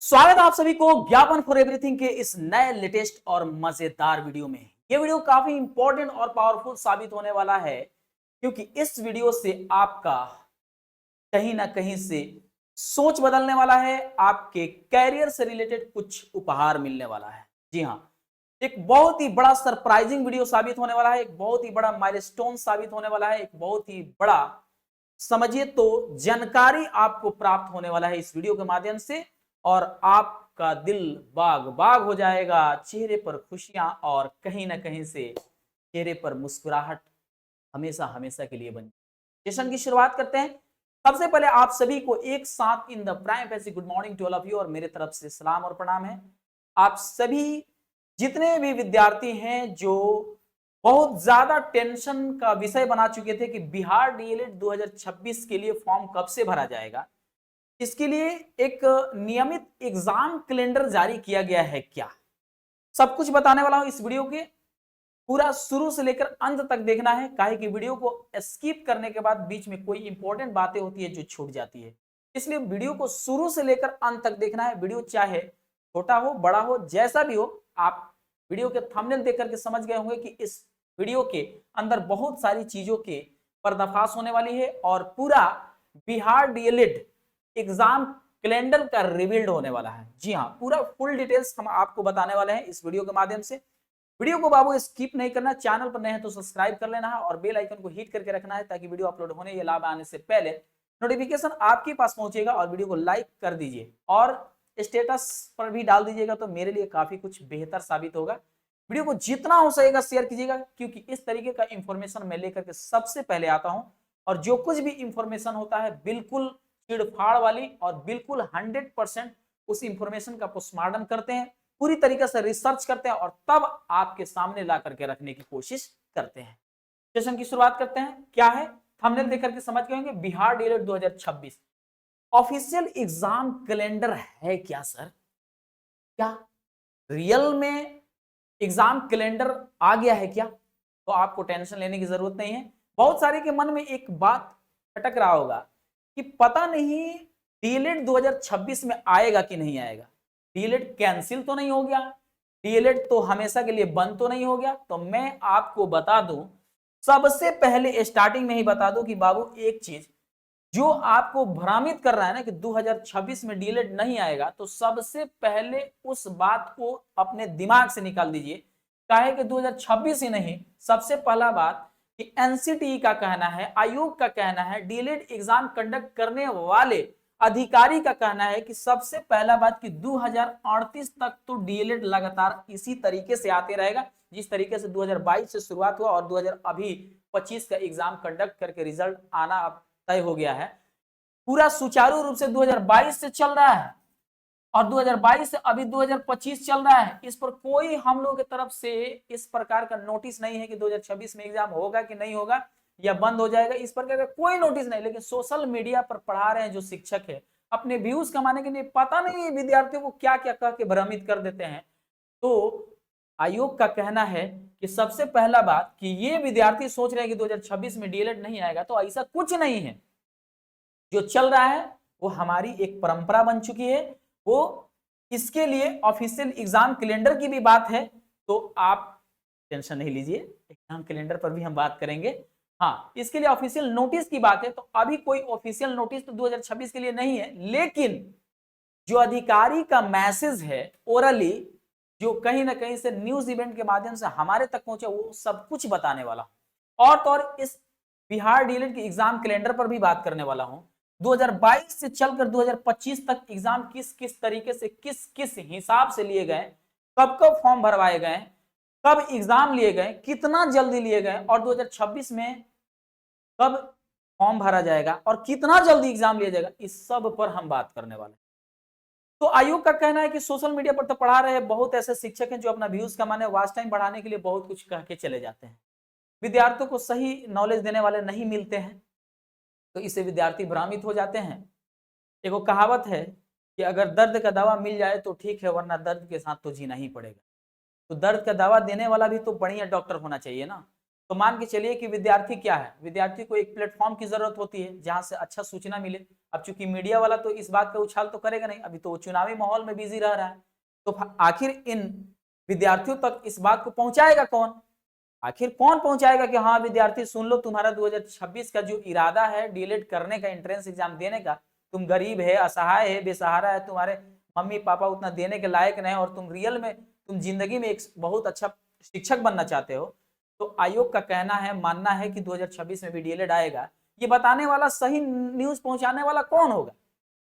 स्वागत है आप सभी को ज्ञापन फॉर एवरीथिंग के इस नए लेटेस्ट और मजेदार वीडियो में। यह वीडियो काफी इंपॉर्टेंट और पावरफुल साबित होने वाला है क्योंकि इस वीडियो से आपका कहीं ना कहीं से सोच बदलने वाला है, आपके कैरियर से रिलेटेड कुछ उपहार मिलने वाला है। जी हाँ, एक बहुत ही बड़ा सरप्राइजिंग वीडियो साबित होने वाला है, एक बहुत ही बड़ा माइलस्टोन साबित होने वाला है, एक बहुत ही बड़ा समझिए तो जानकारी आपको प्राप्त होने वाला है इस वीडियो के माध्यम से और आपका दिल बाग बाग हो जाएगा, चेहरे पर खुशियां और कहीं ना कहीं से चेहरे पर मुस्कुराहट हमेशा हमेशा के लिए बन। सेशन की शुरुआत करते हैं। सबसे पहले आप सभी को एक साथ इन द प्राइम फैसी good morning to all of you और मेरे तरफ से सलाम और प्रणाम है। आप सभी जितने भी विद्यार्थी हैं जो बहुत ज्यादा टेंशन का विषय बना चुके थे कि बिहार डीएलएड 2026 के लिए फॉर्म कब से भरा जाएगा, इसके लिए एक नियमित एग्जाम कैलेंडर जारी किया गया है क्या, सब कुछ बताने वाला हूं इस वीडियो के। पूरा शुरू से लेकर अंत तक देखना है, काहे कि वीडियो को स्किप करने के बाद बीच में कोई इंपॉर्टेंट बातें होती है जो छूट जाती है, इसलिए वीडियो को शुरू से लेकर अंत तक देखना है। वीडियो चाहे छोटा हो बड़ा हो जैसा भी हो, आप वीडियो के थंबनेल देख करके समझ गए होंगे कि इस वीडियो के अंदर बहुत सारी चीजों के पर्दाफाश होने वाली है और पूरा बिहार डीएलएड एग्जाम कैलेंडर का रिवील्ड होने वाला है। जी हाँ, पूरा फुल डिटेल्स हम आपको बताने वाले हैं इस वीडियो के माध्यम से। वीडियो को बाबू स्किप नहीं करना, चैनल पर नए हैं तो सब्सक्राइब कर लेना है और बेल आइकन को हिट करके रखना है ताकि वीडियो अपलोड होने या लाभ आने से पहले नोटिफिकेशन आपके पास पहुंचेगा। और वीडियो को लाइक कर दीजिए और स्टेटस पर भी डाल दीजिएगा तो मेरे लिए काफी कुछ बेहतर साबित होगा। वीडियो को जितना हो सकेगा शेयर कीजिएगा क्योंकि इस तरीके का इंफॉर्मेशन मैं लेकर के सबसे पहले आता हूं और जो कुछ भी इंफॉर्मेशन होता है बिल्कुल चिड़फाड़ वाली और बिल्कुल 100% उस इंफॉर्मेशन का पोस्टमार्टम करते हैं, पूरी तरीके से रिसर्च करते हैं और तब आपके सामने ला करके रखने की कोशिश करते हैं। सेशन की शुरुआत करते हैं। क्या है, थंबनेल देख करके समझ गए होंगे, Bihar DElEd 2026 official exam calendar है क्या सर? क्या रियल में एग्जाम कैलेंडर आ गया है क्या? तो आपको टेंशन लेने की जरूरत नहीं है। बहुत सारे के मन में एक बात खटक रहा होगा कि पता नहीं डीएलएड 2026 में आएगा कि नहीं आएगा, डीएलएड कैंसिल तो नहीं हो गया, डीएलएड तो हमेशा के लिए बंद तो नहीं हो गया। तो मैं आपको बता दूं, सबसे पहले स्टार्टिंग में ही बता दूं कि बाबू एक चीज जो आपको भ्रमित कर रहा है ना कि 2026 में डीएलएड नहीं आएगा, तो सबसे पहले उस बात को अपने दिमाग से निकाल दीजिए। काहे कि 2026 ही नहीं, सबसे पहला बात कि एनसीटीई का कहना है, आयोग का कहना है, डीएलएड एग्जाम कंडक्ट करने वाले अधिकारी का कहना है कि सबसे पहला बात कि 2038 तक तो डीएलएड लगातार इसी तरीके से आते रहेगा जिस तरीके से 2022 से शुरुआत हुआ और 2025 का एग्जाम कंडक्ट करके रिजल्ट आना तय हो गया है। पूरा सुचारू रूप से 2022 से चल रहा है और 2022 से अभी 2025 चल रहा है। इस पर कोई हम लोग की तरफ से इस प्रकार का नोटिस नहीं है कि 2026 में एग्जाम होगा कि नहीं होगा या बंद हो जाएगा, इस प्रकार का कोई नोटिस नहीं। लेकिन सोशल मीडिया पर पढ़ा रहे हैं जो शिक्षक है, अपने व्यूज कमाने के लिए पता नहीं विद्यार्थियों को क्या क्या कह के भ्रमित कर देते हैं। तो आयोग का कहना है कि सबसे पहला बात कि ये विद्यार्थी सोच रहे हैं कि 2026 में डीएलएड नहीं आएगा, तो ऐसा कुछ नहीं है। जो चल रहा है वो हमारी एक परंपरा बन चुकी है। वो इसके लिए ऑफिशियल एग्जाम कैलेंडर की भी बात है, तो आप टेंशन नहीं लीजिए, एग्जाम कैलेंडर पर भी हम बात करेंगे। हाँ, इसके लिए ऑफिशियल नोटिस की बात है, तो अभी कोई ऑफिशियल नोटिस तो 2026 के लिए नहीं है, लेकिन जो अधिकारी का मैसेज है ओरली, जो कहीं ना कहीं से न्यूज इवेंट के माध्यम से हमारे तक पहुंचे, वो सब कुछ बताने वाला और तो और इस बिहार डीएलएड के एग्जाम कैलेंडर पर भी बात करने वाला हूं। 2022 से चलकर 2025 तक एग्जाम किस किस तरीके से किस किस हिसाब से लिए गए, कब कब फॉर्म भरवाए गए, कब एग्जाम लिए गए, कितना जल्दी लिए गए और 2026 में कब फॉर्म भरा जाएगा और कितना जल्दी एग्जाम लिया जाएगा, इस सब पर हम बात करने वाले। तो आयोग का कहना है कि सोशल मीडिया पर तो पढ़ा रहे हैं, बहुत ऐसे शिक्षक हैं जो अपना व्यूज कमाने वॉच टाइम बढ़ाने के लिए बहुत कुछ कह के चले जाते हैं, विद्यार्थियों को सही नॉलेज देने वाले नहीं मिलते हैं, तो इससे विद्यार्थी भ्रमित हो जाते हैं। एक कहावत है कि अगर दर्द का दवा मिल जाए तो ठीक है, वरना दर्द के साथ तो जीना ही पड़ेगा। तो दर्द का दवा देने वाला भी तो बढ़िया डॉक्टर होना चाहिए ना। तो मान के चलिए कि विद्यार्थी क्या है, विद्यार्थी को एक प्लेटफॉर्म की जरूरत होती है जहां से अच्छा सूचना मिले। अब चूंकि मीडिया वाला तो इस बात का उछाल तो करेगा नहीं, अभी तो वो चुनावी माहौल में बिजी रह रहा है, तो आखिर इन विद्यार्थियों तक इस बात को पहुंचाएगा कौन? आखिर कौन पहुंचाएगा कि हाँ विद्यार्थी सुन लो, तुम्हारा 2026 का जो इरादा है डीएलएड करने का, एंट्रेंस एग्जाम देने का, तुम गरीब है, असहाय है, बेसहारा है, तुम्हारे मम्मी पापा उतना देने के लायक नहीं, और तुम रियल में तुम जिंदगी में एक बहुत अच्छा शिक्षक बनना चाहते हो, तो आयोग का कहना है, मानना है कि 2026 में भी डीएलएड आएगा। ये बताने वाला, सही न्यूज पहुंचाने वाला कौन होगा?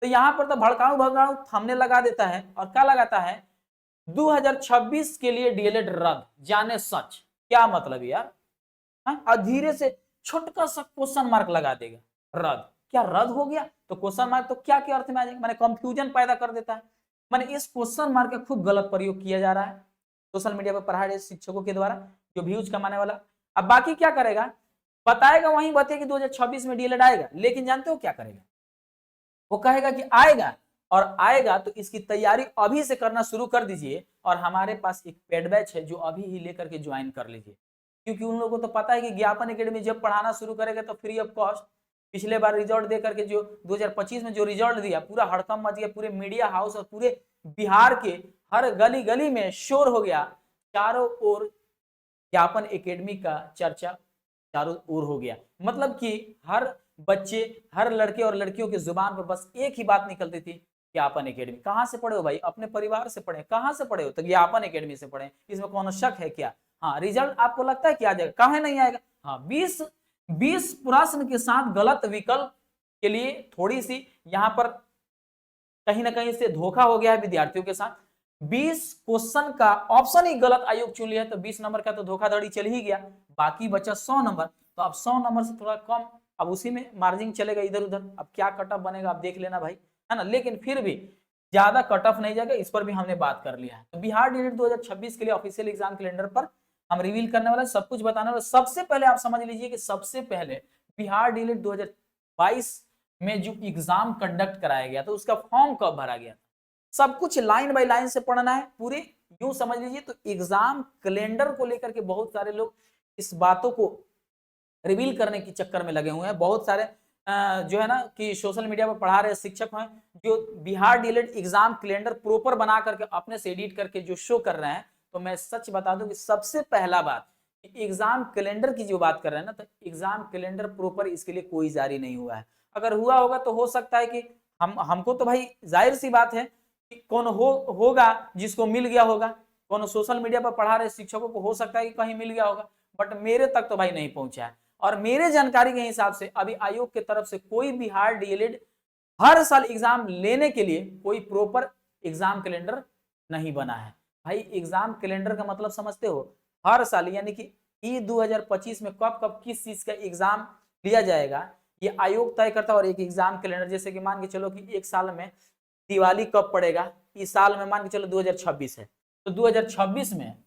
तो यहाँ पर तो भड़काऊ भड़काऊ थंबनेल लगा देता है, और क्या लगाता है, 2026 के लिए डीएलएड रद्द, जाने सच। क्या मतलब यार? और धीरे से छोटका सा क्वेश्चन मार्क लगा देगा, रद्द। क्या रद्द हो गया? तो क्वेश्चन मार्क तो क्या क्या अर्थ में आ जाएगा, मैंने कंफ्यूजन पैदा कर देता है। मैंने इस क्वेश्चन मार्क का खूब गलत प्रयोग किया जा रहा है सोशल मीडिया पर पढ़ा रहे शिक्षकों के द्वारा, जो व्यूज कमाने वाला। अब बाकी क्या करेगा, बताएगा वहीं बताए कि 2026 में डीएलएड आएगा, लेकिन जानते हो क्या करेगा? वो कहेगा कि आएगा, और आएगा तो इसकी तैयारी अभी से करना शुरू कर दीजिए, और हमारे पास एक पेड बैच है जो अभी ही लेकर के ज्वाइन कर लीजिए। क्योंकि उन लोगों को तो पता है कि ज्ञापन एकेडमी जब पढ़ाना शुरू करेगा तो फ्री ऑफ कॉस्ट। पिछले बार रिजल्ट दे करके जो 2025 में जो रिजल्ट दिया, पूरा हड़कंप मच गया, पूरे मीडिया हाउस और पूरे बिहार के हर गली गली में शोर हो गया, चारों ओर ज्ञापन एकेडमी का चर्चा चारों ओर हो गया। मतलब कि हर बच्चे, हर लड़के और लड़कियों की जुबान पर बस एक ही बात निकलती थी, ज्ञापन एकेडमी। कहाँ से पढ़े हो भाई? अपने परिवार से पढ़े। कहाँ से पढ़े हो? तो ज्ञापन एकेडमी से पढ़े। इसमें कौन शक है क्या? हाँ, रिजल्ट आपको लगता है कि आ जाएगा? कहाँ नहीं आएगा? हाँ, 20 प्रश्न के साथ गलत विकल्प के लिए थोड़ी सी यहाँ पर कहीं ना कहीं से धोखा हो गया है विद्यार्थियों के साथ। 20 क्वेश्चन का ऑप्शन ही गलत आयोग चुन लिया, तो 20 नंबर का तो धोखाधड़ी चल ही गया, बाकी बचा 100 नंबर। तो अब 100 नंबर से थोड़ा कम, अब उसी में मार्जिन चलेगा इधर उधर। अब क्या कट ऑफ बनेगा आप देख लेना भाई, है ना। लेकिन फिर भी ज्यादा कट ऑफ नहीं जाएगा, इस पर भी हमने बात कर लिया है। तो बिहार डीएलएड 2026 के लिए ऑफिशियल एग्जाम कैलेंडर पर हम रिवील करने वाले, सब कुछ बताने वाले। सबसे पहले आप समझ लीजिए कि सबसे पहले बिहार डीएलएड 2022 में जो एग्जाम कंडक्ट कराया गया था उसका फॉर्म कब भरा गया था, सब कुछ लाइन बाय लाइन से पढ़ना है पूरे। यूं समझ लीजिए तो एग्जाम कैलेंडर को लेकर के बहुत सारे लोग इस बातों को रिवील करने के चक्कर में लगे हुए हैं। बहुत सारे जो है ना कि सोशल मीडिया पर पढ़ा रहे शिक्षक हैं जो Bihar DElEd exam calendar proper बना करके अपने से एडिट करके जो शो कर रहे हैं। तो मैं सच बता दूं कि सबसे पहला बात, एग्जाम कैलेंडर की जो बात कर रहे हैं ना, तो एग्जाम कैलेंडर प्रॉपर इसके लिए कोई जारी नहीं हुआ है। अगर हुआ होगा तो हो सकता है कि हमको तो भाई जाहिर सी बात है कि कौन होगा जिसको मिल गया होगा, कौन सोशल मीडिया पर पढ़ा रहे शिक्षकों को हो सकता है कि कहीं मिल गया होगा, बट मेरे तक तो भाई नहीं पहुंचा है। और मेरे जानकारी के हिसाब से अभी आयोग की तरफ से कोई बिहार डीएलएड हर साल एग्जाम लेने के लिए कोई प्रॉपर एग्जाम कैलेंडर नहीं बना है। भाई एग्जाम कैलेंडर का मतलब समझते हो? हर साल, यानी कि 2025 में कब कब किस चीज का एग्जाम लिया जाएगा ये आयोग तय करता है। और एक एग्जाम कैलेंडर, जैसे कि मान के चलो कि एक साल में दिवाली कब पड़ेगा, इस साल में मान के चलो 2026 है, तो 2026 में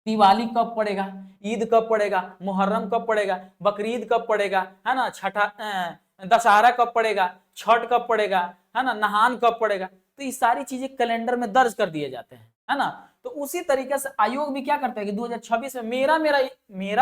दिवाली कब पड़ेगा, ईद कब पड़ेगा, मुहर्रम कब पड़ेगा, बकरीद कब पड़ेगा, है ना, छठा दशहरा कब पड़ेगा, छठ कब पड़ेगा, है ना, नहान कब पड़ेगा। तो ये सारी चीजें कैलेंडर में दर्ज कर दिए जाते हैं, है ना। तो उसी तरीके से आयोग भी क्या करता है कि 2026 में मेरा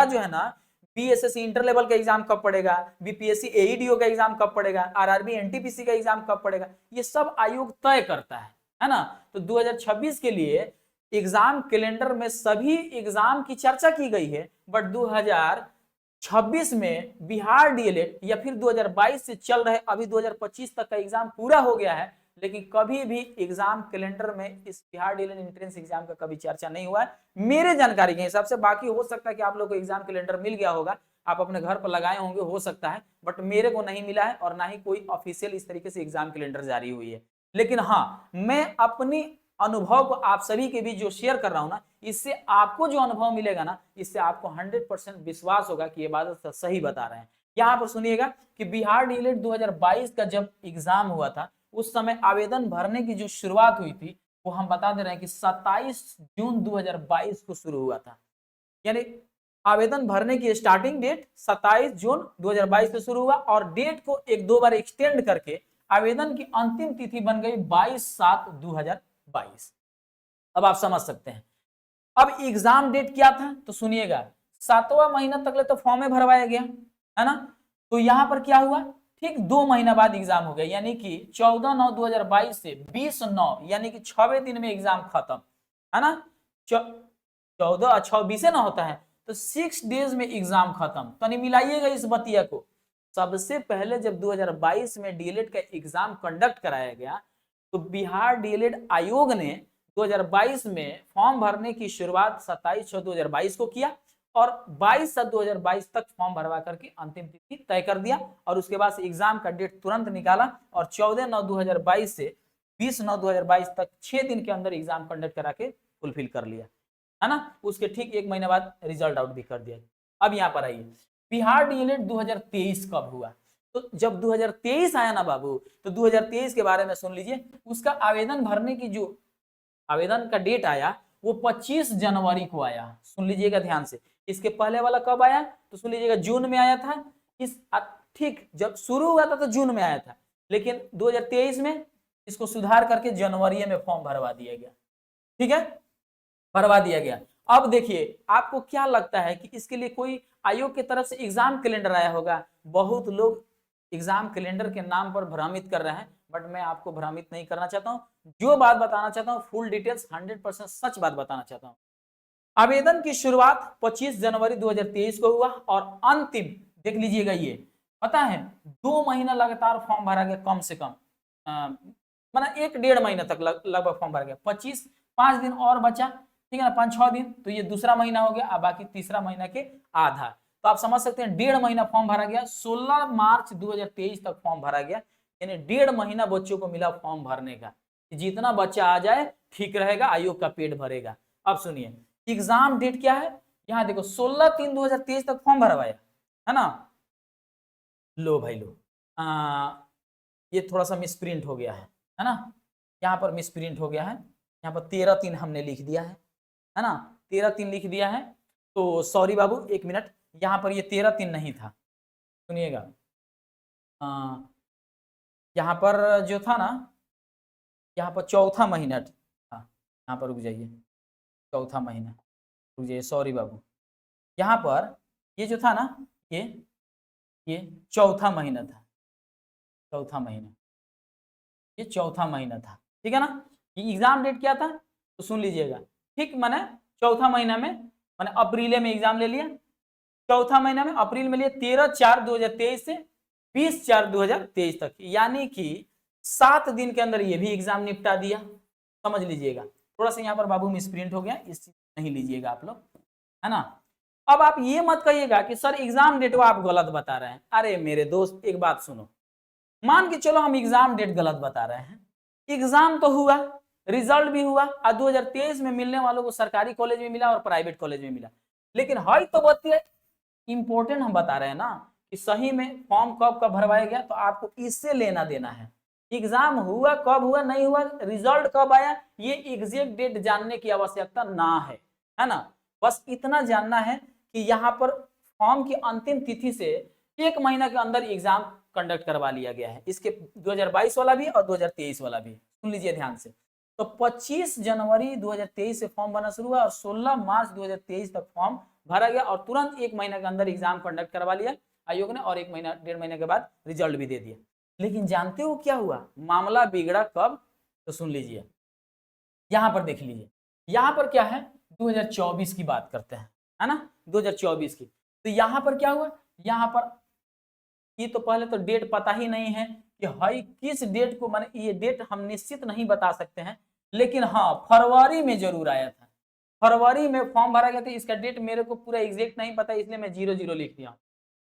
जो है ना बीएसएससी इंटर लेवल का एग्जाम कब पड़ेगा, बीपीएससी एईडीओ का एग्जाम कब पड़ेगा, आरआरबी एनटीपीसी का एग्जाम कब पड़ेगा, ये सब आयोग तय करता है ना। तो 2026 के लिए एग्जाम कैलेंडर में सभी एग्जाम की चर्चा की गई है, बट 2026 में बिहार डीएलएड या फिर 2022 से चल रहे अभी 2025 तक का एग्जाम पूरा हो गया है, लेकिन कभी भी एग्जाम कैलेंडर में इस बिहार डीएलएड एंट्रेंस एग्जाम का कभी चर्चा नहीं हुआ है मेरे जानकारी के हिसाब से। बाकी हो सकता है कि आप लोग को एग्जाम कैलेंडर मिल गया होगा, आप अपने घर पर लगाए होंगे, हो सकता है, बट मेरे को नहीं मिला है और ना ही कोई ऑफिशियल इस तरीके से एग्जाम कैलेंडर जारी हुई है। लेकिन हाँ, मैं अपनी अनुभव को आप सभी के बीच जो शेयर कर रहा हूं ना, इससे आपको जो अनुभव मिलेगा ना, इससे आपको 100% विश्वास होगा कि ये बात सही बता रहे हैं। यहां पर सुनिएगा कि बिहार डीएलएड 2022 का जब एग्जाम हुआ था उस समय आवेदन भरने की जो शुरुआत हुई थी वो हम बता दे रहे हैं कि 27 जून 2022 को शुरू हुआ था। यानी आवेदन भरने की स्टार्टिंग डेट 27 जून 2022 से शुरू हुआ और डेट को एक दो बार एक्सटेंड करके आवेदन की अंतिम तिथि बन गई 22/7/2022। अब आप समझ सकते हैं। अब एग्जाम डेट क्या था तो सुनिएगा 7वां महीना तक ले तो फॉर्म भरवाया गया है ना। तो यहाँ पर क्या हुआ, ठीक 2 महीना बाद एग्जाम हो गया, यानी कि 14/9/2022 से 20/9 यानी कि 6वें दिन में एग्जाम खत्म है ना। 14 अच्छा 20 ना होता है तो 6 डेज में एग्जाम खत्म। तो मिलाइएगा इस बतिया को। सबसे पहले जब 2022 में डीएलएड का एग्जाम कंडक्ट कराया गया तो बिहार डीएलएड आयोग ने 2022 में फॉर्म भरने की शुरुआत 27/6/2022 को किया और 22/7/2022 तक फॉर्म भरवा करके अंतिम तिथि तय कर दिया और उसके बाद एग्जाम का डेट तुरंत निकाला और 14/9/2022 से 20/9/2022 तक 6 दिन के अंदर एग्जाम कंडक्ट करा के फुलफिल कर लिया है ना। उसके ठीक 1 महीने बाद रिजल्ट आउट भी कर दिया। अब यहाँ पर आइए, बिहार डीएलएड 2023 कब हुआ। तो जब 2023 आया ना बाबू, तो 2023 के बारे में सुन लीजिए। उसका आवेदन भरने की जो आवेदन का डेट आया वो 25 जनवरी को आया। सुन लीजिएगा ध्यान से। इसके पहले वाला कब आया तो सुन लीजिएगा, जून में आया था। इस ठीक जब शुरू हुआ था तो जून में आया था, लेकिन 2023 में इसको सुधार करके जनवरी में फॉर्म भरवा दिया गया। ठीक है, भरवा दिया गया। अब देखिए आपको क्या लगता है कि इसके लिए कोई आयोग की तरफ से एग्जाम कैलेंडर आया होगा। बहुत लोग एग्जाम कैलेंडर के नाम पर भ्रमित कर रहे हैं, बट मैं आपको भ्रमित नहीं करना चाहता हूं। जो बात बताना चाहता हूं फुल डिटेल्स 100% सच बात बताना चाहता हूं। आवेदन की शुरुआत 25 जनवरी 2023 को हुआ और अंतिम देख लीजिएगा, ये पता है 2 महीना लगातार फॉर्म भरा गया, कम से कम मतलब 1-1.5 महीना तक लगभग फॉर्म भरा गया। 5 दिन और बचा, ठीक है ना, 5-6 दिन, तो ये दूसरा महीना हो गया। अब बाकी तीसरा महीना के आधा, तो आप समझ सकते हैं 1.5 महीना फॉर्म भरा गया। 16 मार्च 2023 तक फॉर्म भरा गया, यानी 1.5 महीना बच्चों को मिला फॉर्म भरने का। जितना बच्चा आ जाए ठीक रहेगा, आयोग का पेट भरेगा। अब सुनिए एग्जाम डेट क्या है, यहाँ देखो 16/3/2023 तक फॉर्म भरवाया है ना। लो भाई लो, ये थोड़ा सा मिसप्रिंट हो गया है ना। यहाँ पर मिसप्रिंट हो गया है, यहाँ पर 13/3 हमने लिख दिया है ना, 13/3 लिख दिया है। तो सॉरी बाबू, 1 मिनट, यहाँ पर ये 13/3 नहीं था, सुनिएगा। यहाँ पर जो था ना, यहाँ पर चौथा महीना था, यहाँ पर रुक जाइए, चौथा महीना रुक जाइए, सॉरी बाबू। यहाँ पर ये जो था ना, ये चौथा महीना था, चौथा महीना, ये चौथा महीना था, ठीक है ना। ये एग्जाम डेट क्या था तो सुन लीजिएगा, ठीक, मैंने चौथा महीना में, मैंने अप्रैल में एग्जाम ले लिया, चौथा महीना में अप्रैल में लिए 13/4/2023 से 20/4/2023 तक, यानी कि 7 दिन के अंदर ये भी एग्जाम निपटा दिया। समझ लीजिएगा, थोड़ा सा यहाँ पर बाबू मिसप्रिंट हो गया, इस चीज नहीं लीजिएगा आप लोग, है ना। अब आप ये मत कहिएगा कि सर एग्जाम डेट आप गलत बता रहे हैं। अरे मेरे दोस्त एक बात सुनो, मान के चलो हम एग्जाम डेट गलत बता रहे हैं, एग्जाम तो हुआ, रिजल्ट भी हुआ और 2023 में मिलने वालों को सरकारी कॉलेज में मिला और प्राइवेट कॉलेज में मिला, लेकिन हई तो बतिए इंपॉर्टेंट हम बता रहे हैं ना कि सही में फॉर्म कब कब भरवाया गया, तो आपको इससे लेना देना है। एग्जाम हुआ कब हुआ, नहीं हुआ, रिजल्ट कब आया, ये एग्जैक्ट डेट जानने की आवश्यकता ना है ना। बस इतना जानना है कि यहाँ पर फॉर्म की अंतिम तिथि से 1 महीना के अंदर एग्जाम कंडक्ट करवा लिया गया है। इसके 2022 वाला भी और 2023 वाला भी, सुन लीजिए ध्यान से। तो 25 जनवरी 2023 से फॉर्म भरना शुरू हुआ और 16 मार्च 2023 तक फॉर्म भरा गया और तुरंत 1 महीने के अंदर एग्जाम कंडक्ट करवा लिया आयोग ने और 1-1.5 महीने के बाद रिजल्ट भी दे दिया। लेकिन जानते हो क्या हुआ, मामला बिगड़ा कब, तो सुन लीजिए, यहां पर देख लीजिए, यहां पर क्या है 2024 की बात करते हैं, है ना, 2024 की। तो यहां पर क्या हुआ, यहां पर ये तो पहले तो डेट पता ही नहीं है कि भाई किस डेट को, माने ये डेट हम निश्चित नहीं बता सकते हैं, लेकिन हाँ फरवरी में जरूर आया था, फरवरी में फॉर्म भरा गया था। इसका डेट मेरे को पूरा एग्जैक्ट नहीं पता, इसलिए मैं 00 लिख दिया।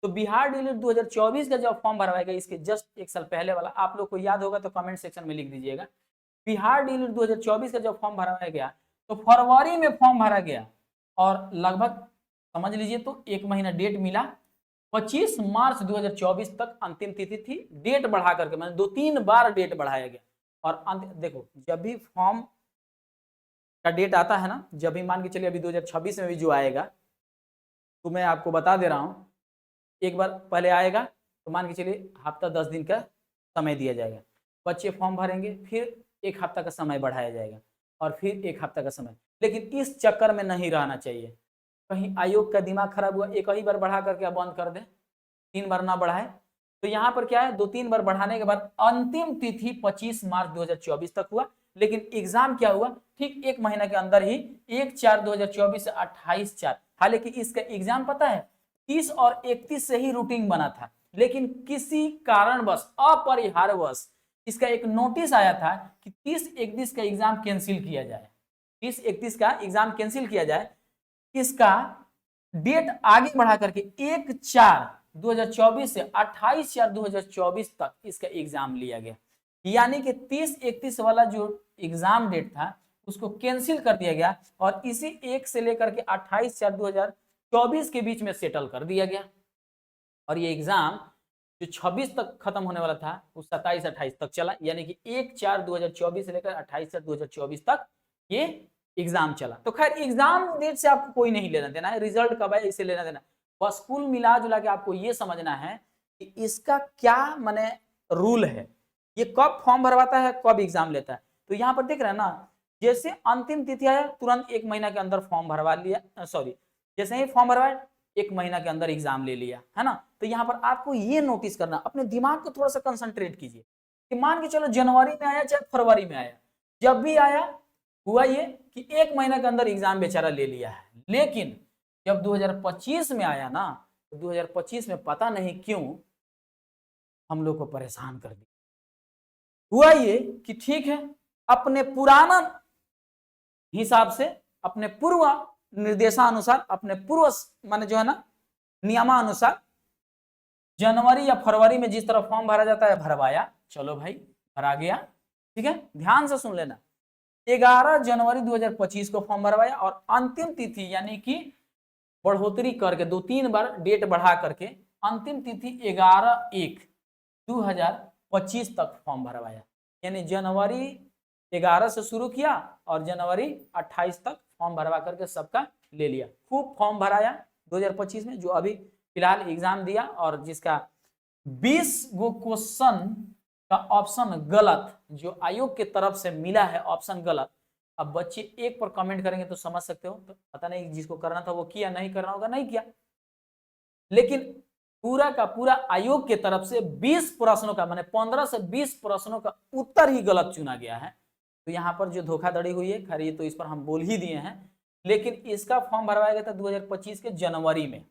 तो बिहार डीएलएड 2024 का जब फॉर्म भरवाया गया, इसके जस्ट 1 साल पहले वाला, आप लोग को याद होगा तो कमेंट सेक्शन में लिख दीजिएगा। बिहार डीएलएड 2024 का जब फॉर्म भरवाया गया तो फरवरी में फॉर्म भरा गया और लगभग समझ लीजिए तो 1 महीना डेट मिला। 25 मार्च 2024 तक अंतिम तिथि थी, डेट बढ़ा करके मैंने 2-3 बार डेट बढ़ाया गया। और देखो जब भी फॉर्म का डेट आता है ना, जब भी मान के चलिए अभी 2026 में भी जो आएगा, तो मैं आपको बता दे रहा हूँ, एक बार पहले आएगा तो मान के चलिए हफ्ता 10 दिन का समय दिया जाएगा, बच्चे फॉर्म भरेंगे, फिर 1 हफ्ता का समय बढ़ाया जाएगा और फिर 1 हफ्ता का समय। लेकिन इस चक्कर में नहीं रहना चाहिए, कहीं आयोग का दिमाग खराब हुआ, एक ही बार बढ़ा करके आप बंद कर दे, 3 बार ना बढ़ाए। तो यहाँ पर क्या है, 2-3 बार बढ़ाने के बाद अंतिम तिथि 25 मार्च 2024 तक हुआ, लेकिन एग्जाम क्या हुआ, ठीक 1 महीना के अंदर ही 1/4/2024 से 28/4। हालांकि इसका एग्जाम पता है 30 और 31 से ही रूटीन बना था, लेकिन किसी कारणवश अपरिहार्यवश इसका एक नोटिस आया था कि 30-31 का एग्जाम कैंसिल किया जाए, 30-31 का एग्जाम कैंसिल किया जाए। इसका डेट आगे बढ़ा करके 1/4/2024 से 28/4/2024 तक इसका एग्जाम लिया गया, यानी कि 30-31 वाला जो एग्जाम डेट था उसको कैंसिल कर दिया गया और इसी 1 से लेकर के 28/4/2024 के बीच में सेटल कर दिया गया। और ये एग्जाम जो 26 तक खत्म होने वाला था वो 27-28 तक चला, यानी कि 1/4/2024 से लेकर 28/4/2024 तक ये एग्जाम चला। तो खैर एग्जाम डेट से आपको कोई नहीं लेना देना है, रिजल्ट कब है इसे लेना देना, बस कुल मिला जुला के आपको ये समझना है कि इसका क्या माने रूल है, ये कब फॉर्म भरवाता है, कब एग्जाम लेता है। तो यहाँ पर देख रहे हैं ना, जैसे अंतिम तिथि आया तुरंत 1 महीना के अंदर फॉर्म भरवा लिया, सॉरी जैसे ही फॉर्म भरवाए 1 महीना के अंदर एग्जाम ले लिया, है ना। तो यहाँ पर आपको ये नोटिस करना, अपने दिमाग को थोड़ा सा कंसंट्रेट कीजिए कि मान के चलो जनवरी में आया चाहे फरवरी में आया, जब भी आया हुआ ये कि 1 महीना के अंदर एग्जाम बेचारा ले लिया है। लेकिन जब 2025 में आया ना, तो 2025 में पता नहीं क्यों हम लोग को परेशान कर दिया। हुआ ये कि ठीक है, अपने पुराना हिसाब से, अपने पूर्व निर्देशानुसार, अपने पूर्व माने जो है ना नियमानुसार, जनवरी या फरवरी में जिस तरह फॉर्म भरा जाता है भरवाया, चलो भाई भरा गया, ठीक है। ध्यान से सुन लेना, 11 जनवरी 2025 को फॉर्म भरवाया और अंतिम तिथि यानी कि बढ़ोतरी करके 2-3 बार डेट बढ़ा करके अंतिम तिथि 11/1/2025 तक फॉर्म भरवाया, यानी जनवरी 11 से शुरू किया और जनवरी 28 तक फॉर्म भरवा करके सबका ले लिया। खूब फॉर्म भराया 2025 में, जो अभी फिलहाल एग्जाम दिया और जिसका 20 गो क्वेश्चन का ऑप्शन गलत जो आयोग की तरफ से मिला है, ऑप्शन गलत। अब बच्चे एक पर कमेंट करेंगे तो समझ सकते हो, तो पता नहीं जिसको करना था वो किया, नहीं करना होगा नहीं किया, लेकिन पूरा का पूरा आयोग की तरफ से 20 प्रश्नों का माने 15 से 20 प्रश्नों का उत्तर ही गलत चुना गया है। तो यहाँ पर जो धोखाधड़ी हुई है, खैर ये तो इस पर हम बोल ही दिए हैं, लेकिन इसका फॉर्म भरवाया गया था 2025 के जनवरी में।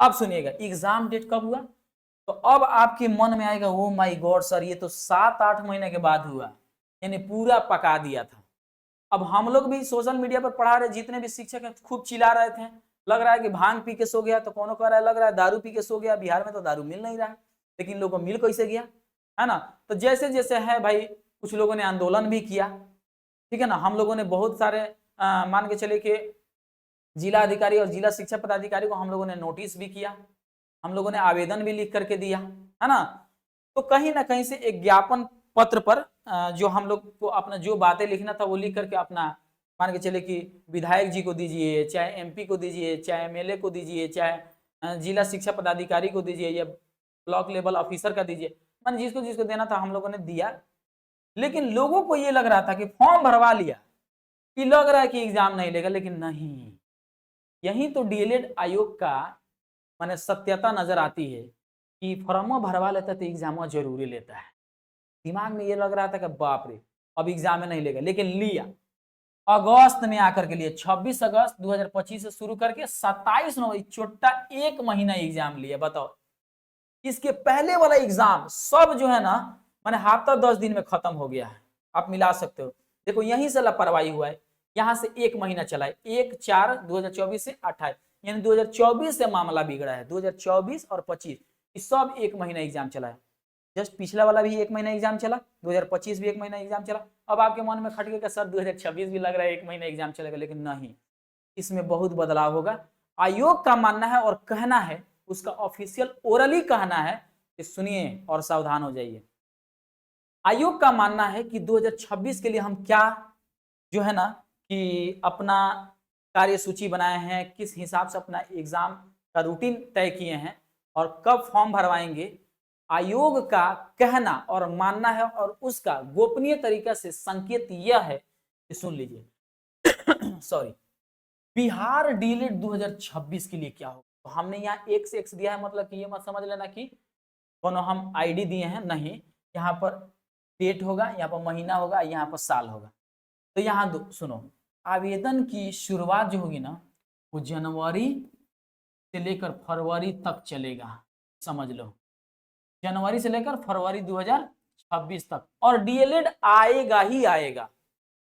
अब सुनिएगा एग्जाम डेट कब हुआ, तो अब आपके मन में आएगा ओ माय गॉड सर ये तो 7-8 महीने के बाद हुआ, यानी पूरा पका दिया था। अब हम लोग भी सोशल मीडिया पर पढ़ा रहे, जितने भी शिक्षक हैं खूब चिल्ला रहे थे, लग रहा है कि भांग पी के सो गया, तो कौन कह रहा है लग रहा है दारू पी के सो गया, बिहार में तो दारू मिल नहीं रहा है, लेकिन लोगों को मिल कैसे गया, है ना। तो जैसे जैसे है भाई, कुछ लोगों ने आंदोलन भी किया, ठीक है ना। हम लोगों ने बहुत सारे मान के चले कि जिला अधिकारी और जिला शिक्षा पदाधिकारी को हम लोगों ने नोटिस भी किया, हम लोगों ने आवेदन भी लिख करके दिया, है ना। तो कहीं ना कहीं से एक ज्ञापन पत्र पर जो हम लोग को अपना जो बातें लिखना था वो लिख करके अपना मान के चले कि विधायक जी को दीजिए, चाहे एमपी को दीजिए, चाहे एमएलए को दीजिए, चाहे जिला शिक्षा पदाधिकारी को दीजिए या ब्लॉक लेवल ऑफिसर का दीजिए, मान जिसको जिसको देना था हम लोगों ने दिया। लेकिन लोगों को ये लग रहा था कि फॉर्म भरवा लिया कि लग रहा है कि एग्जाम नहीं लेगा, लेकिन नहीं, यही तो डीएलएड आयोग का माने सत्यता नजर आती है कि फॉर्म भरवा लेता तो एग्जाम जरूरी लेता है। दिमाग में ये लग रहा था कि बाप रे अब एग्जाम में नहीं लेगा, लेकिन लिया अगस्त में आकर के लिए 26 अगस्त 2025 से शुरू करके 27 नवंबर, छोटा 1 महीना एग्जाम लिया। बताओ इसके पहले वाला एग्जाम सब जो है ना माने हफ्ता 10 दिन में खत्म हो गया है, आप मिला सकते हो। देखो यहीं से लापरवाही हुआ है, यहाँ से 1 महीना चला है, 1/4/2024 से 28, यानी 2024 से मामला बिगड़ा है। 2024 और 25 सब 1 महीना एग्जाम चला है। जस्ट पिछला वाला भी 1 महीना एग्जाम चला, 2025 भी 1 महीना एग्जाम चला। अब आपके मन में खट गया सर 2026 भी लग रहा है 1 महीना एग्जाम चलेगा, लेकिन नहीं, इसमें बहुत बदलाव होगा। आयोग का मानना है और कहना है, उसका ऑफिशियल ओरली कहना है कि सुनिए और सावधान हो जाइए। आयोग का मानना है कि 2026 के लिए हम क्या जो है ना कि अपना कार्यसूची बनाए हैं, किस हिसाब से अपना एग्जाम का रूटीन तय किए हैं और कब फॉर्म भरवाएंगे, आयोग का कहना और मानना है। और उसका गोपनीय तरीका से संकेत यह है कि सुन लीजिए सॉरी, बिहार डीएलएड 2026 के लिए क्या होगा। तो हमने यहाँ एक से एक्स दिया है, मतलब कि ये मत समझ लेना कि कोनो हम आईडी दिए हैं, नहीं, यहाँ पर डेट होगा, यहाँ पर महीना होगा, यहाँ पर साल होगा। तो यहाँ सुनो, आवेदन की शुरुआत जो होगी ना वो जनवरी से लेकर फरवरी तक चलेगा, समझ लो, जनवरी से लेकर फरवरी 2026 तक। और डीएलएड आएगा ही आएगा।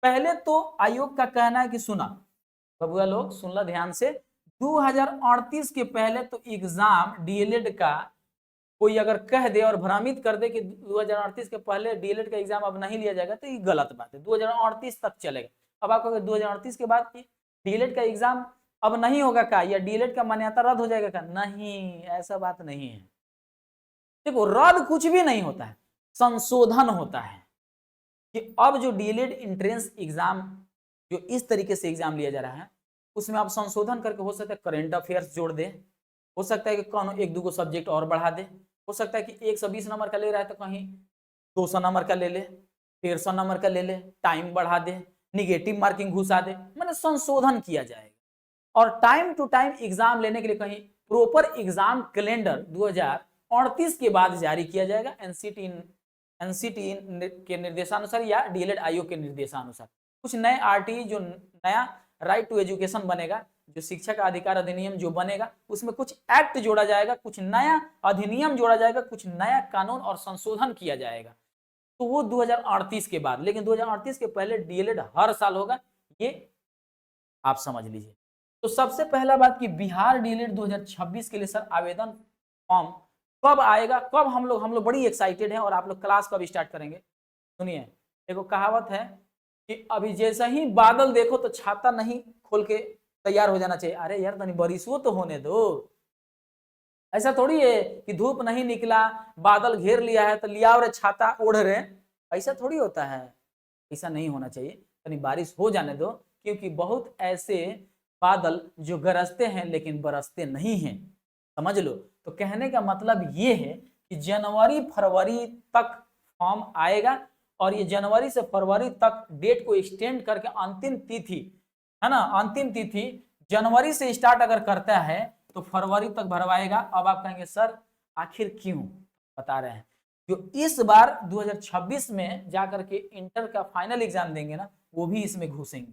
पहले तो आयोग का कहना है कि सुना बबुआ लोग, सुन लो ध्यान से, 2038 के पहले तो एग्जाम डीएलएड का कोई अगर कह दे और भ्रमित कर दे कि 2038 के पहले डीएलएड का एग्जाम अब नहीं लिया जाएगा, तो ये गलत बात है। 2038 तक चलेगा। अब आप कहोगे 2038 के बाद डीएलएड का एग्जाम अब नहीं होगा का, या डीएलएड का मान्यता रद्द हो जाएगा का? नहीं, ऐसा बात नहीं है। देखो, रद्द कुछ भी नहीं होता है, संशोधन होता है कि अब जो डीएलएड एंट्रेंस एग्जाम जो इस तरीके से एग्जाम लिया जा रहा है, उसमें आप संशोधन करके हो सकता है करंट अफेयर्स जोड़ दे, हो सकता है कि कौन एक दो सब्जेक्ट और बढ़ा दे, हो सकता है कि 120 नंबर का ले रहा है तो कहीं 200 नंबर का ले ले, 150 नंबर का ले ले, टाइम बढ़ा दे, निगेटिव मार्किंग घुसा दे, मतलब संशोधन किया जाएगा। और टाइम टू टाइम एग्जाम लेने के लिए कहीं प्रॉपर एग्जाम कैलेंडर 2038 के बाद जारी किया जाएगा, एनसीटी के निर्देशानुसार या डीएलएड आयोग के निर्देशानुसार। कुछ नए आरटीई जो नया राइट टू एजुकेशन बनेगा, जो शिक्षा का अधिकार अधिनियम जो बनेगा, उसमें कुछ एक्ट जोड़ा जाएगा, कुछ नया अधिनियम जोड़ा जाएगा, कुछ नया कानून और संशोधन किया जाएगा। तो वो 2038 के बाद, लेकिन 2038 के पहले डीएलएड हर साल होगा, ये आप समझ लीजिए। तो सबसे पहला बात कि बिहार डीएलएड 2026 के लिए सर आवेदन फॉर्म कब आएगा, कब हम लोग बड़ी एक्साइटेड हैं, और आप लोग क्लास कब स्टार्ट करेंगे। सुनिए, देखो कहावत है कि अभी जैसा ही बादल देखो तो छाता नहीं खोल के तैयार हो जाना चाहिए। अरे यार तनी बारिशो तो होने दो। ऐसा थोड़ी है कि धूप नहीं निकला, बादल घेर लिया है तो लिया और छाता ओढ़ रहे, ऐसा थोड़ी होता है। ऐसा नहीं होना चाहिए, तनी बारिश हो जाने दो, क्योंकि बहुत ऐसे बादल जो गरजते हैं लेकिन बरसते नहीं हैं, समझ लो। तो कहने का मतलब ये है कि जनवरी फरवरी तक फॉर्म आएगा, और ये जनवरी से फरवरी तक डेट को एक्सटेंड करके अंतिम तिथि है ना, अंतिम तिथि जनवरी से स्टार्ट अगर करता है तो फरवरी तक भरवाएगा। अब आप कहेंगे सर आखिर क्यों, बता रहे हैं, जो इस बार 2026 में जाकर के इंटर का फाइनल एग्जाम देंगे ना, वो भी इसमें घुसेंगे,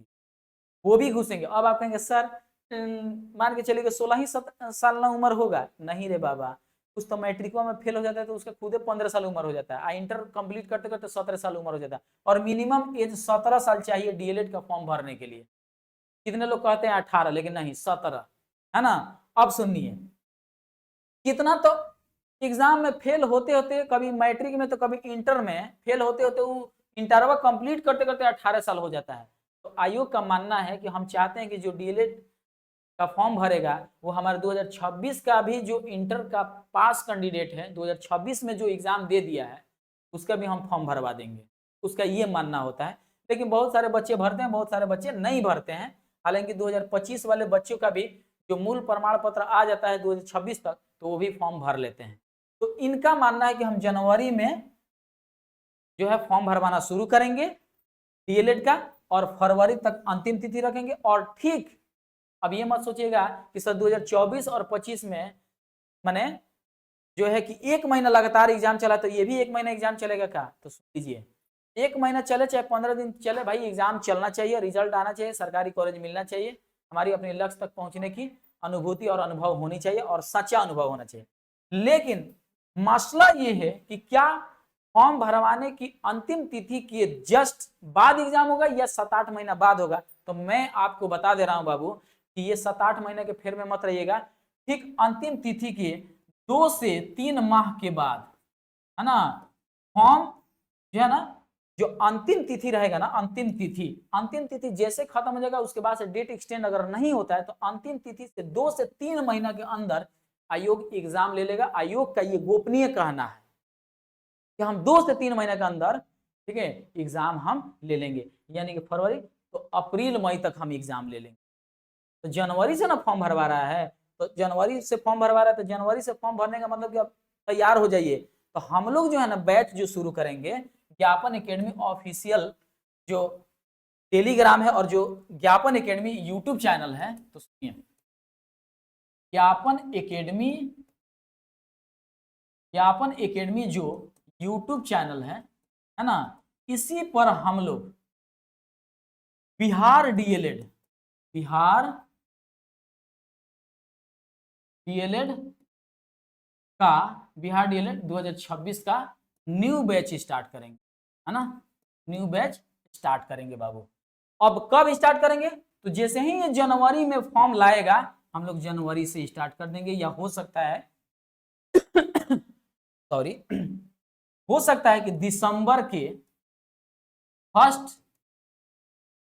वो भी घुसेंगे। अब आप कहेंगे सर मान के चलिए 16 ही साल ना उम्र होगा, नहीं रे बाबा, कुछ तो मैट्रिको में फेल हो जाता है तो उसका खुदे 15 साल उम्र हो जाता है, इंटर कंप्लीट करते करते 17 साल उम्र हो जाता है, और मिनिमम एज 17 साल चाहिए डीएलएड का फॉर्म भरने के लिए। कितने लोग कहते हैं 18, लेकिन नहीं 17, है ना। अब सुनिए, कितना तो एग्जाम में फेल होते होते, कभी मैट्रिक में तो कभी इंटर में फेल होते होते वो इंटरवा कंप्लीट करते करते 18 साल हो जाता है। तो आयोग का मानना है कि हम चाहते हैं कि जो डीएलएड का फॉर्म भरेगा वो हमारे 2026 का भी जो इंटर का पास कैंडिडेट है, 2026 में जो एग्जाम दे दिया है उसका भी हम फॉर्म भरवा देंगे, उसका ये मानना होता है। लेकिन बहुत सारे बच्चे भरते हैं, बहुत सारे बच्चे नहीं भरते हैं। हालांकि 2025 वाले बच्चों का भी जो मूल प्रमाण पत्र आ जाता है 2026 तक, तो वो भी फॉर्म भर लेते हैं। तो इनका मानना है कि हम जनवरी में जो है फॉर्म भरवाना शुरू करेंगे डीएलएड का, और फरवरी तक अंतिम तिथि रखेंगे। और ठीक, अब ये मत सोचिएगा कि सर 2024 और 25 में माने जो है कि एक महीना लगातार एग्जाम चला तो ये भी एक महीना एग्जाम चलेगा क्या। तो सुन लीजिए, एक महीना चले चाहे 15 दिन चले, भाई एग्जाम चलना चाहिए, रिजल्ट आना चाहिए, सरकारी कॉलेज मिलना चाहिए, हमारी अपने लक्ष्य तक पहुंचने की अनुभूति और अनुभव होनी चाहिए, और सच्चा अनुभव होना चाहिए। लेकिन मसला ये है कि क्या फॉर्म भरवाने की अंतिम तिथि के जस्ट बाद एग्जाम होगा या 7-8 महीना बाद होगा। तो मैं आपको बता दे रहा हूं बाबू कि ये 7-8 महीने के फेर में मत रहिएगा, ठीक अंतिम तिथि के 2 से 3 माह के बाद, है ना, फॉर्म जो है ना, जो अंतिम तिथि रहेगा ना, अंतिम तिथि जैसे खत्म हो जाएगा उसके बाद से डेट एक्सटेंड अगर नहीं होता है तो अंतिम तिथि से 2 से 3 महीना के अंदर आयोग एग्जाम ले लेगा। आयोग का ये गोपनीय कहना है कि हम 2 से 3 महीने के अंदर, ठीक है, एग्जाम हम ले लेंगे, यानी कि फरवरी तो अप्रैल मई तक हम एग्जाम ले लेंगे। तो जनवरी से ना फॉर्म भरवा रहा है, तो जनवरी से फॉर्म भरवा रहा है, तो जनवरी से फॉर्म भरने का मतलब कि आप तैयार हो जाइए। तो हम लोग जो है ना बैच जो शुरू करेंगे, ज्ञापन एकेडमी ऑफिशियल जो टेलीग्राम है और जो ज्ञापन एकेडमी यूट्यूब चैनल है, तो सुनिए, ज्ञापन एकेडमी जो यूट्यूब चैनल है ना, इसी पर हम लोग बिहार डीएलएड का बिहार डीएलएड 2026 का न्यू बैच स्टार्ट करेंगे, है ना, न्यू बैच स्टार्ट करेंगे बाबू। अब कब स्टार्ट करेंगे? तो जैसे ही ये जनवरी में फॉर्म लाएगा हम लोग जनवरी से स्टार्ट कर देंगे, या हो सकता है सॉरी हो सकता है कि दिसंबर के फर्स्ट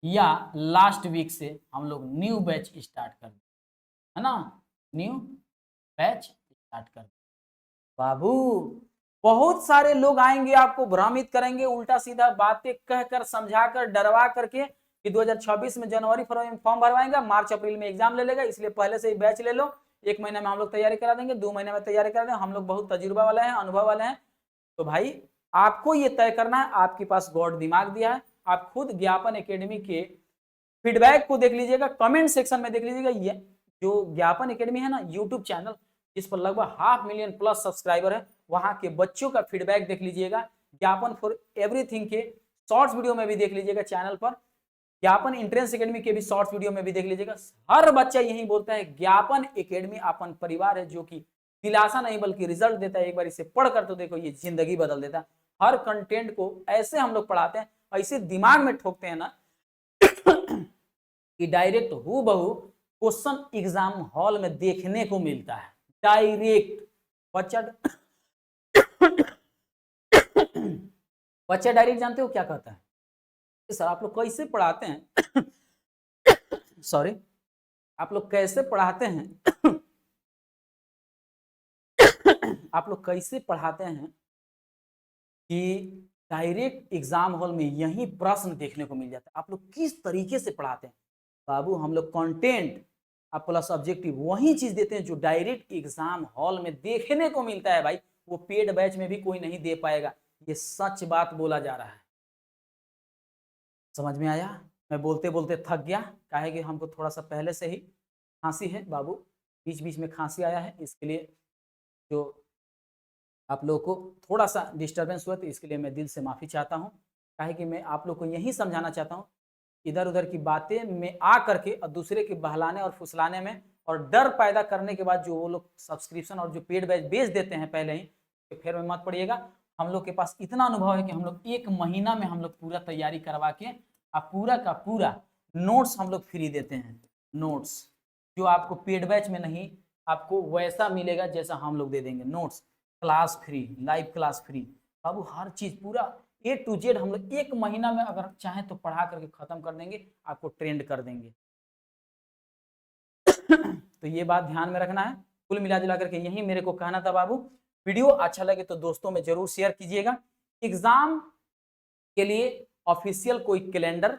या लास्ट वीक से हम लोग न्यू बैच स्टार्ट कर दें, है ना, न्यू बैच स्टार्ट कर दें बाबू। बहुत सारे लोग आएंगे, आपको भ्रमित करेंगे, उल्टा सीधा बातें कहकर, समझाकर, डरवा करके कि 2026 में जनवरी फरवरी में फॉर्म भरवाएंगे, मार्च अप्रैल में एग्जाम ले लेगा, इसलिए पहले से ही बैच ले लो, 1 महीने में हम लोग तैयारी करा देंगे, 2 महीने में तैयारी करा देंगे, हम लोग बहुत तजुर्बा वाले हैं, अनुभव वाले हैं। तो भाई आपको ये तय करना है, आपके पास गॉड दिमाग दिया है, आप खुद ज्ञापन एकेडमी के फीडबैक को देख लीजिएगा, कमेंट सेक्शन में देख लीजिएगा। ये जो ज्ञापन एकेडमी है ना यूट्यूब चैनल, जिस पर लगभग 500,000 प्लस सब्सक्राइबर है, वहां के बच्चों का फीडबैक देख लीजिएगा। ज्ञापन फॉर एवरीथिंग के शॉर्ट्स वीडियो में भी देख लीजिएगा चैनल पर, ज्ञापन एंट्रेंस एकेडमी के भी शॉर्ट्स वीडियो में भी देख लीजिएगा। हर बच्चा यही बोलता है ज्ञापन एकेडमी अपन परिवार है, जो कि दिलासा नहीं बल्कि रिजल्ट देता है। एक बार इसे पढ़कर तो देखो, ये जिंदगी बदल देता है। हर कंटेंट को ऐसे हम लोग पढ़ाते हैं, ऐसे दिमाग में ठोकते हैं ना कि डायरेक्ट हूबहू क्वेश्चन एग्जाम हॉल में देखने को मिलता है। डायरेक्ट बच्चा डायरेक्ट जानते हो क्या कहता है? सर आप लोग कैसे पढ़ाते हैं सॉरी, आप लोग कैसे पढ़ाते हैं आप लोग कैसे पढ़ाते हैं कि डायरेक्ट एग्जाम हॉल में यही प्रश्न देखने को मिल जाता है? आप लोग किस तरीके से पढ़ाते हैं? बाबू हम लोग कंटेंट आप प्लस ऑब्जेक्टिव वही चीज देते हैं जो डायरेक्ट एग्जाम हॉल में देखने को मिलता है भाई। वो पेड बैच में भी कोई नहीं दे पाएगा, ये सच बात बोला जा रहा है। समझ में आया? मैं बोलते बोलते थक गया, काहे कि हमको थोड़ा सा पहले से ही खांसी है बाबू, बीच बीच में खांसी आया है, इसके लिए जो आप लोगों को थोड़ा सा डिस्टर्बेंस हुआ, तो इसके लिए मैं दिल से माफ़ी चाहता हूँ। काहे कि मैं आप लोग को यही समझाना चाहता हूँ, इधर उधर की बातें में आ करके और दूसरे के बहलाने और फुसलाने में और डर पैदा करने के बाद जो वो लोग सब्सक्रिप्शन और जो पेड बैच बेच देते हैं पहले ही, तो फिर में मत पड़िएगा। हम लोग के पास इतना अनुभव है कि हम लोग 1 महीना में हम लोग पूरा तैयारी करवा के आप पूरा का पूरा नोट्स हम लोग फ्री देते हैं। नोट्स जो आपको पेड बैच में नहीं, आपको वैसा मिलेगा जैसा हम लोग दे देंगे। Notes, class free, live class free बाबू, हर चीज पूरा A to Z हम लोग 1 महीना में अगर चाहें तो पढ़ा करके खत्म कर देंगे, आपको ट्रेंड कर देंगे। तो ये बात ध्यान में रखना है। कुल मिला जुला करके यही मेरे को कहना था बाबू। वीडियो अच्छा लगे तो दोस्तों में जरूर शेयर कीजिएगा। एग्जाम के लिए ऑफिशियल कोई कैलेंडर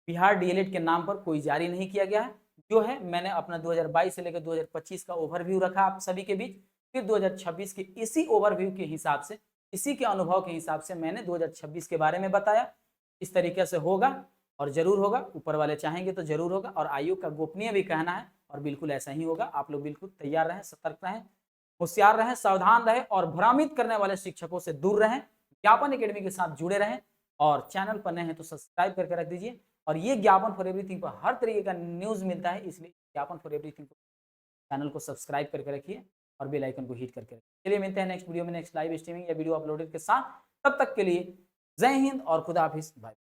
बिहार डीएलएड के नाम पर कोई जारी नहीं किया गया है। जो है मैंने अपना 2022 से लेकर 2025 का ओवरव्यू रखा आप सभी के बीच, फिर 2026 के इसी ओवरव्यू के हिसाब से, इसी के अनुभव के हिसाब से मैंने 2026 के बारे में बताया। इस तरीके से होगा और जरूर होगा, ऊपर वाले चाहेंगे तो जरूर होगा, और आयोग का गोपनीय भी कहना है और बिल्कुल ऐसा ही होगा। आप लोग बिल्कुल तैयार रहें, सतर्क रहें, होशियार रहें, सावधान रहें और भ्रमित करने वाले शिक्षकों से दूर रहें। ज्ञापन एकेडमी के साथ जुड़े रहें और चैनल पर नए हैं तो सब्सक्राइब करके रख दीजिए। और ये ज्ञापन फॉर एवरीथिंग पर हर तरीके का न्यूज मिलता है, इसलिए ज्ञापन फॉर एवरीथिंग चैनल को सब्सक्राइब करके रखिए और बेल आइकन को हिट करके रखिए। चलिए मिलते हैं नेक्स्ट वीडियो में, नेक्स्ट लाइव स्ट्रीमिंग या वीडियो अपलोडेड के साथ। तब तक के लिए जय हिंद और खुदा हाफिज। बाय।